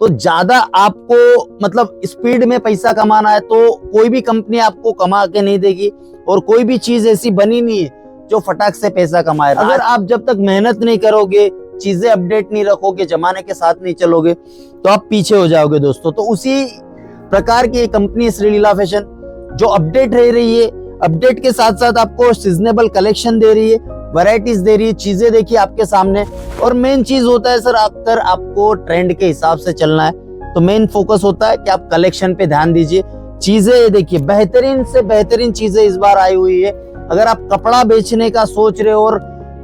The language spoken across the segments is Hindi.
तो ज्यादा आपको मतलब स्पीड में पैसा कमाना है तो कोई भी कंपनी आपको कमा के नहीं देगी, और कोई भी चीज ऐसी बनी नहीं है जो फटाक से पैसा कमाए। अगर आप जब तक मेहनत नहीं करोगे, चीजें अपडेट नहीं रखोगे, जमाने के साथ नहीं चलोगे, तो आप पीछे हो जाओगे दोस्तों। तो उसी प्रकार की कंपनी श्रीलीला फैशन जो अपडेट रह रही है, अपडेट के साथ साथ आपको सीजनेबल कलेक्शन दे रही है, वैरायटीज दे रही है, चीजें देखिए आपके सामने। और मेन चीज होता है सर, अगर आपको ट्रेंड के हिसाब से चलना है तो मेन फोकस होता है कि आप कलेक्शन पे ध्यान दीजिए। चीजें देखिए, बेहतरीन से बेहतरीन चीजें इस बार आई हुई है। अगर आप कपड़ा बेचने का सोच रहे हो और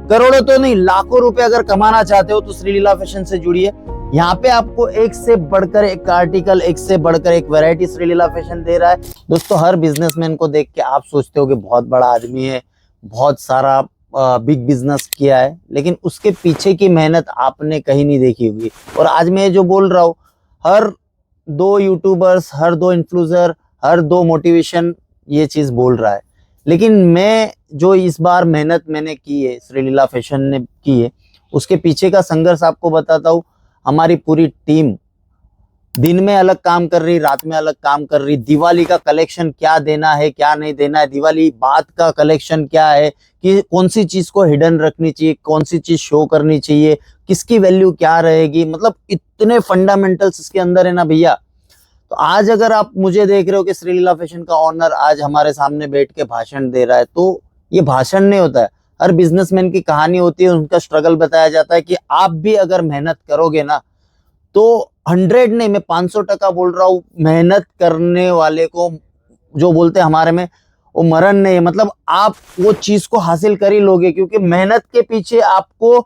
करोड़ों तो नहीं लाखों रुपए अगर कमाना चाहते हो तो श्रीलीला फैशन से जुड़िए। यहाँ पे आपको एक से बढ़कर एक आर्टिकल, एक से बढ़कर एक वैरायटी श्रीलीला फैशन दे रहा है। दोस्तों, हर बिजनेसमैन को देख के आप सोचते हो कि बहुत बड़ा आदमी है, बहुत सारा बिग बिजनेस किया है, लेकिन उसके पीछे की मेहनत आपने कहीं नहीं देखी होगी। और आज मैं जो बोल रहा हूँ, हर 2 यूट्यूबर्स, हर 2 इन्फ्लुएंसर, हर 2 मोटिवेशन ये चीज बोल रहा है, लेकिन मैं जो इस बार मेहनत मैंने की है, श्रीलीला फैशन ने की है, उसके पीछे का संघर्ष आपको बताता हूँ। हमारी पूरी टीम दिन में अलग काम कर रही, रात में अलग काम कर रही। दिवाली का कलेक्शन क्या देना है, क्या नहीं देना है, दिवाली बाद का कलेक्शन क्या है, कि कौन सी चीज को हिडन रखनी चाहिए, कौन सी चीज शो करनी चाहिए, किसकी वैल्यू क्या रहेगी, मतलब इतने फंडामेंटल्स इसके अंदर है ना भैया। तो आज अगर आप मुझे देख रहे हो कि श्रीलीला फैशन का ऑनर आज हमारे सामने बैठ के भाषण दे रहा है, तो ये भाषण नहीं होता है, हर बिजनेसमैन की कहानी होती है, उनका स्ट्रगल बताया जाता है कि आप भी अगर मेहनत करोगे ना तो 100 नहीं, मैं 500% बोल रहा हूँ, मेहनत करने वाले को जो बोलते हैं हमारे में, वो मरण नहीं है। मतलब आप वो चीज को हासिल कर ही लोगे, क्योंकि मेहनत के पीछे आपको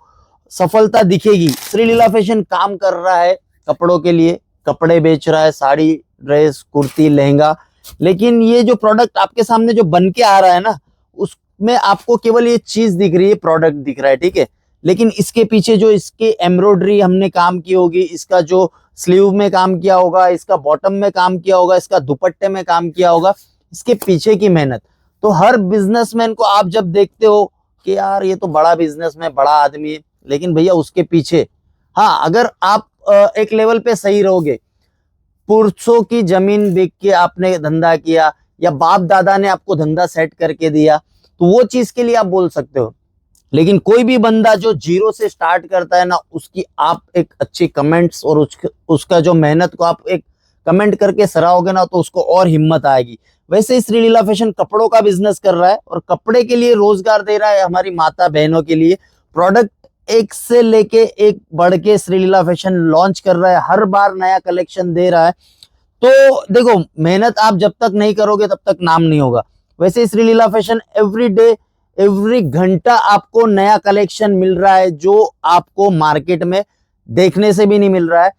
सफलता दिखेगी। श्रीलीला फैशन काम कर रहा है कपड़ों के लिए, कपड़े बेच रहा है, साड़ी, ड्रेस, कुर्ती, लहंगा, लेकिन ये जो प्रोडक्ट आपके सामने जो बन के आ रहा है ना, उसमें आपको केवल ये चीज दिख रही है, प्रोडक्ट दिख रहा है, ठीक है, लेकिन इसके पीछे जो इसके एम्ब्रॉयडरी हमने काम की होगी, इसका जो स्लीव में काम किया होगा, इसका बॉटम में काम किया होगा, इसका दुपट्टे में काम किया होगा, इसके पीछे की मेहनत। तो हर बिजनेसमैन को आप जब देखते हो कि यार ये तो बड़ा बिजनेसमैन, बड़ा आदमी है, लेकिन भैया उसके पीछे, हाँ, अगर आप एक लेवल पे सही रहोगे, पुरुषों की जमीन बेच के आपने धंधा किया, या बाप दादा ने आपको धंधा सेट करके दिया, तो वो चीज के लिए आप बोल सकते हो। लेकिन कोई भी बंदा जो जीरो से स्टार्ट करता है ना, उसकी आप एक अच्छी कमेंट्स और उसका जो मेहनत को आप एक कमेंट करके सराहोगे ना, तो उसको और हिम्मत आएगी। वैसे ही श्रीलीला फैशन कपड़ों का बिजनेस कर रहा है और कपड़े के लिए रोजगार दे रहा है हमारी माता बहनों के लिए। प्रोडक्ट एक से लेके एक बढ़ के श्रीलीला फैशन लॉन्च कर रहा है, हर बार नया कलेक्शन दे रहा है। तो देखो, मेहनत आप जब तक नहीं करोगे तब तक नाम नहीं होगा। वैसे Sreeleela fashion every day, every घंटा आपको नया कलेक्शन मिल रहा है, जो आपको मार्केट में देखने से भी नहीं मिल रहा है।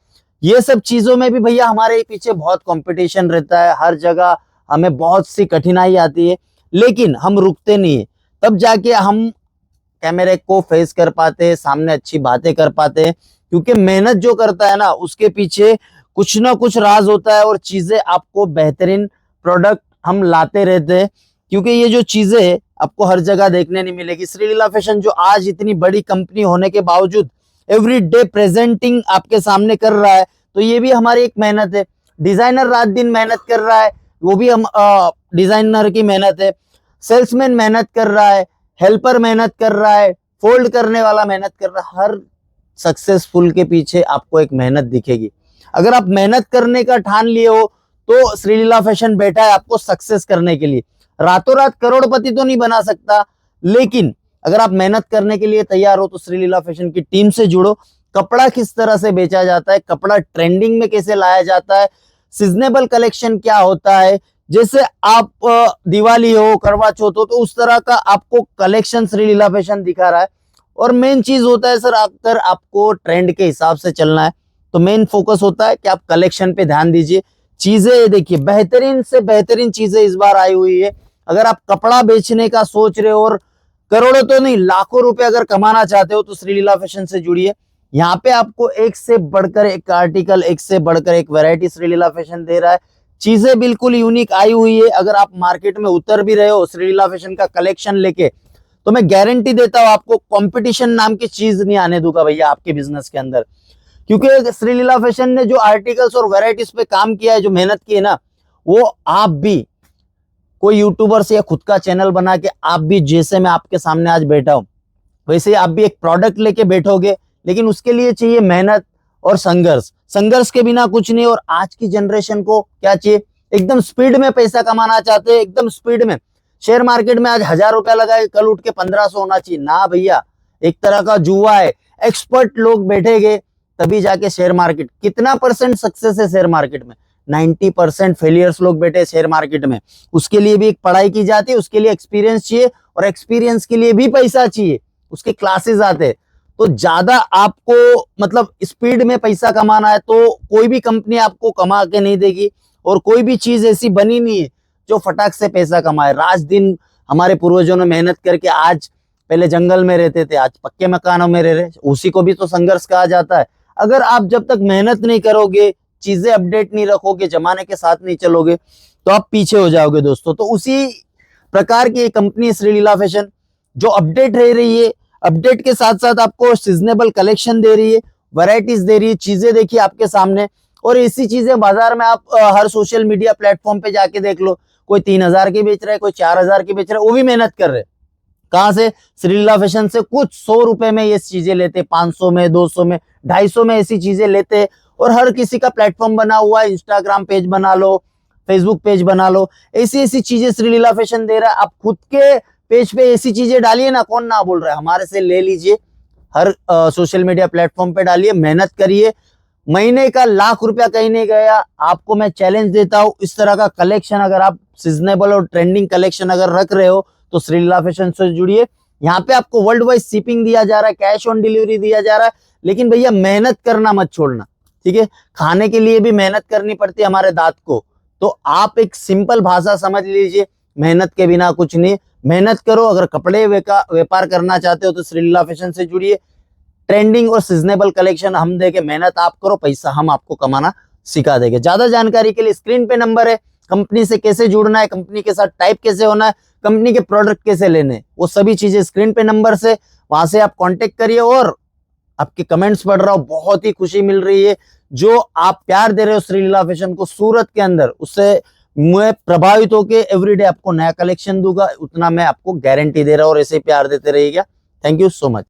ये सब चीजों में भी भैया हमारे पीछे बहुत कंपटीशन रहता है, हर जगह हमें बहुत सी कठिनाई आती है, लेकिन हम रुकते नहीं है। तब जाके हम कैमरे को फेस कर पाते हैं, सामने अच्छी बातें कर पाते हैं, क्योंकि मेहनत जो करता है ना, उसके पीछे कुछ ना कुछ राज होता है, और चीजें आपको बेहतरीन प्रोडक्ट हम लाते रहते हैं, क्योंकि ये जो चीजें आपको हर जगह देखने नहीं मिलेगी। श्रीलीला फैशन जो आज इतनी बड़ी कंपनी होने के बावजूद एवरी डे प्रेजेंटिंग आपके सामने कर रहा है, तो ये भी हमारी एक मेहनत है। डिजाइनर रात दिन मेहनत कर रहा है, वो भी हम डिजाइनर की मेहनत है। सेल्समैन मेहनत कर रहा है, हेल्पर मेहनत कर रहा है, फोल्ड करने वाला मेहनत कर रहा है। हर सक्सेसफुल के पीछे आपको एक मेहनत दिखेगी। अगर आप मेहनत करने का ठान लिए हो तो श्रीलीला फैशन बैठा है आपको सक्सेस करने के लिए। रातों रात करोड़पति तो नहीं बना सकता, लेकिन अगर आप मेहनत करने के लिए तैयार हो तो श्रीलीला फैशन की टीम से जुड़ो। कपड़ा किस तरह से बेचा जाता है, कपड़ा ट्रेंडिंग में कैसे लाया जाता है, सीजनेबल कलेक्शन क्या होता है, जैसे आप दिवाली हो, करवा चौथ हो, तो उस तरह का आपको कलेक्शन श्रीलीला फैशन दिखा रहा है। और मेन चीज होता है सर, अगर आपको ट्रेंड के हिसाब से चलना है तो मेन फोकस होता है कि आप कलेक्शन पे ध्यान दीजिए। चीजें देखिए, बेहतरीन से बेहतरीन चीजें इस बार आई हुई है। अगर आप कपड़ा बेचने का सोच रहे हो और करोड़ों तो नहीं लाखों रुपए अगर कमाना चाहते हो तो श्रीलीला फैशन से जुड़िए। यहाँ पे आपको एक से बढ़कर एक आर्टिकल, एक से बढ़कर एक वैरायटी श्रीलीला फैशन दे रहा है। चीजें बिल्कुल यूनिक आई हुई है। अगर आप मार्केट में उतर भी रहे हो श्रीलीला फैशन का कलेक्शन लेके, तो मैं गारंटी देता हूं आपको कंपटीशन नाम की चीज नहीं आने दूंगा भैया आपके बिजनेस के अंदर। क्योंकि श्रीलीला फैशन ने जो आर्टिकल्स और वैरायटीज पे काम किया है, जो मेहनत की है ना, वो आप भी कोई यूट्यूबर से या खुद का चैनल बना के आप भी, जैसे मैं आपके सामने आज बैठा हूं, वैसे ही आप भी एक प्रोडक्ट लेके बैठोगे। लेकिन उसके लिए चाहिए मेहनत और संघर्ष। संघर्ष के बिना कुछ नहीं। और आज की जनरेशन को क्या चाहिए? एकदम स्पीड में पैसा कमाना चाहते हैं, एकदम स्पीड में। शेयर मार्केट में आज 1000 रुपया लगाए, कल उठ के 1500 होना चाहिए ना भैया, एक तरह का जुआ है। एक्सपर्ट लोग बैठेंगे तभी जाके शेयर मार्केट। कितना परसेंट सक्सेस है शेयर मार्केट में? 90% फेलियर्स लोग बैठे शेयर मार्केट में। उसके लिए भी एक पढ़ाई की जाती है, उसके लिए एक्सपीरियंस चाहिए, और एक्सपीरियंस के लिए भी पैसा चाहिए, उसके क्लासेस आते हैं। तो ज्यादा आपको मतलब स्पीड में पैसा कमाना है तो कोई भी कंपनी आपको कमा के नहीं देगी, और कोई भी चीज ऐसी बनी नहीं है जो फटाक से पैसा कमाए। रात दिन हमारे पूर्वजों ने मेहनत करके, आज पहले जंगल में रहते थे, आज पक्के मकानों में रह रहे, उसी को भी तो संघर्ष कहा जाता है। अगर आप जब तक मेहनत नहीं करोगे, चीजें अपडेट नहीं रखोगे, जमाने के साथ नहीं चलोगे, तो आप पीछे हो जाओगे दोस्तों। तो उसी प्रकार की कंपनी श्रीलीला फैशन, जो अपडेट रह रही है, अपडेट के साथ साथ आपको सीजनेबल कलेक्शन दे रही है, वैरायटीज दे रही है, चीजें देखिए आपके सामने। और ऐसी चीजें बाजार में आप हर सोशल मीडिया प्लेटफॉर्म पे जाके देख लो, कोई 3000 की बेच रहा है, कोई 4000 की बेच रहा है, वो भी मेहनत कर रहे हैं। कहां से? श्रीलीला फैशन से। कुछ 100 रुपए में ये चीजें लेते, 500 में, 200 में, 250 में ऐसी चीजें लेते। और हर किसी का प्लेटफॉर्म बना हुआ है, इंस्टाग्राम पेज बना लो, फेसबुक पेज बना लो, ऐसी ऐसी चीजें श्रीलीला फैशन दे रहा है। आप खुद के पेज पे ऐसी चीजें डालिए ना, कौन ना बोल रहा है, हमारे से ले लीजिए, हर सोशल मीडिया प्लेटफॉर्म पे डालिए, मेहनत करिए। महीने का ₹1,00,000 कहीं नहीं गया। आपको मैं चैलेंज देता हूं, इस तरह का कलेक्शन अगर आप सीजनेबल और ट्रेंडिंग कलेक्शन अगर रख रहे हो तो श्रीलीला फैशन से जुड़िए। यहाँ पे आपको वर्ल्ड वाइड शिपिंग दिया जा रहा है, कैश ऑन डिलीवरी दिया जा रहा है। लेकिन भैया मेहनत करना मत छोड़ना, ठीक है? खाने के लिए भी मेहनत करनी पड़ती है हमारे दांत को। तो आप एक सिंपल भाषा समझ लीजिए, मेहनत के बिना कुछ नहीं। मेहनत करो। अगर कपड़े व्यापार करना चाहते हो तो श्रीलीला फैशन से जुड़िए। ट्रेंडिंग और सीजनेबल कलेक्शन हम देंगे, मेहनत आप करो, पैसा हम आपको कमाना सिखा देंगे। ज्यादा जानकारी के लिए स्क्रीन पे नंबर है, कंपनी से कैसे जुड़ना है, कंपनी के साथ टाइप कैसे होना है, कंपनी के प्रोडक्ट कैसे लेने, वो सभी चीजें स्क्रीन पे नंबर से, वहां से आप कांटेक्ट करिए। और आपके कमेंट्स पढ़ रहा हूं, बहुत ही खुशी मिल रही है। जो आप प्यार दे रहे हो श्रीलीला फैशन को सूरत के अंदर, उससे मैं प्रभावित होकर एवरीडे आपको नया कलेक्शन दूंगा, उतना मैं आपको गारंटी दे रहा हूं। और ऐसे ही प्यार देते रहिएगा। Thank you so much.